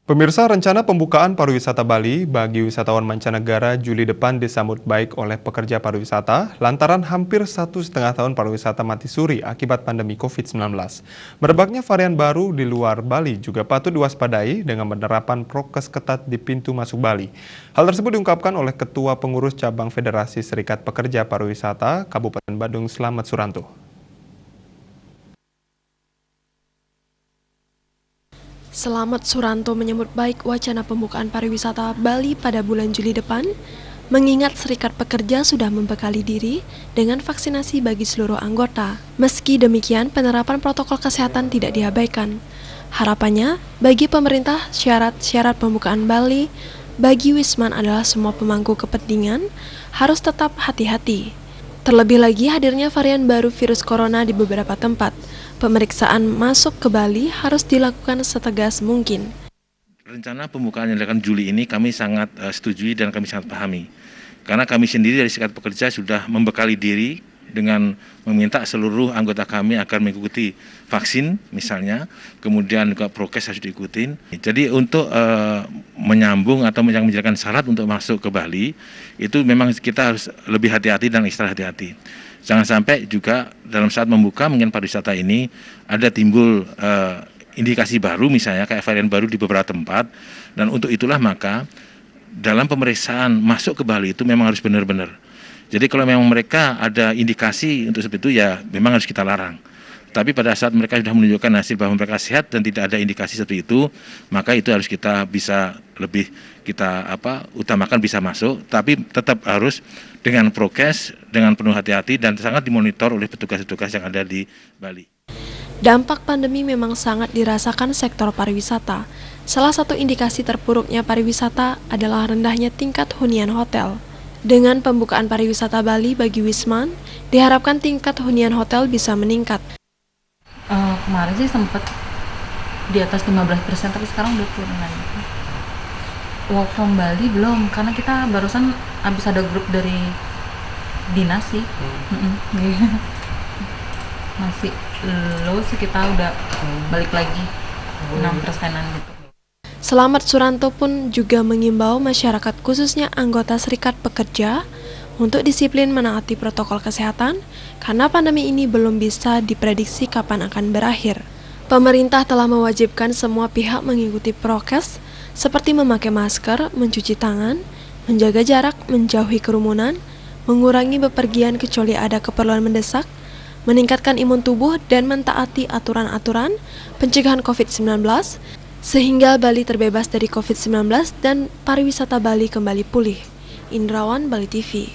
Pemirsa, rencana pembukaan pariwisata Bali bagi wisatawan mancanegara Juli depan disambut baik oleh pekerja pariwisata lantaran hampir 1,5 tahun pariwisata mati suri akibat pandemi COVID-19. Merebaknya varian baru di luar Bali juga patut diwaspadai dengan penerapan prokes ketat di pintu masuk Bali. Hal tersebut diungkapkan oleh Ketua Pengurus Cabang Federasi Serikat Pekerja Pariwisata Kabupaten Badung Slamet Suranto. Slamet Suranto menyambut baik wacana pembukaan pariwisata Bali pada bulan Juli depan, mengingat Serikat Pekerja sudah membekali diri dengan vaksinasi bagi seluruh anggota. Meski demikian, penerapan protokol kesehatan tidak diabaikan. Harapannya, bagi pemerintah, syarat-syarat pembukaan Bali bagi Wisman adalah semua pemangku kepentingan harus tetap hati-hati. Terlebih lagi hadirnya varian baru virus corona di beberapa tempat. Pemeriksaan masuk ke Bali harus dilakukan setegas mungkin. Rencana pembukaan yang dilakukan Juli ini kami sangat setujui dan kami sangat pahami. Karena kami sendiri dari Serikat Pekerja sudah membekali diri dengan meminta seluruh anggota kami agar mengikuti vaksin misalnya, kemudian juga prokes harus diikutin. Jadi untuk menyambung atau yang menjadikan syarat untuk masuk ke Bali, itu memang kita harus lebih hati-hati dan ekstra hati-hati. Jangan sampai juga dalam saat membuka mungkin pariwisata ini ada timbul indikasi baru misalnya kayak varian baru di beberapa tempat, dan untuk itulah maka dalam pemeriksaan masuk ke Bali itu memang harus benar-benar. Jadi kalau memang mereka ada indikasi untuk seperti itu ya memang harus kita larang. Tapi pada saat mereka sudah menunjukkan hasil bahwa mereka sehat dan tidak ada indikasi seperti itu, maka itu harus kita bisa lebih utamakan bisa masuk, tapi tetap harus dengan prokes, dengan penuh hati-hati dan sangat dimonitor oleh petugas-petugas yang ada di Bali. Dampak pandemi memang sangat dirasakan sektor pariwisata. Salah satu indikasi terpuruknya pariwisata adalah rendahnya tingkat hunian hotel. Dengan pembukaan pariwisata Bali bagi Wisman, diharapkan tingkat hunian hotel bisa meningkat. Kemarin sih sempat di atas 15%, tapi sekarang udah turun lagi. Work from Bali belum, karena kita barusan habis ada grup dari dinas sih. Masih low sih, kita udah balik lagi 6%-an gitu. Slamet Suranto pun juga mengimbau masyarakat khususnya anggota Serikat Pekerja untuk disiplin menaati protokol kesehatan karena pandemi ini belum bisa diprediksi kapan akan berakhir. Pemerintah telah mewajibkan semua pihak mengikuti prokes seperti memakai masker, mencuci tangan, menjaga jarak, menjauhi kerumunan, mengurangi bepergian kecuali ada keperluan mendesak, meningkatkan imun tubuh dan mentaati aturan-aturan pencegahan COVID-19 sehingga Bali terbebas dari COVID-19 dan pariwisata Bali kembali pulih. Indrawan, Bali TV.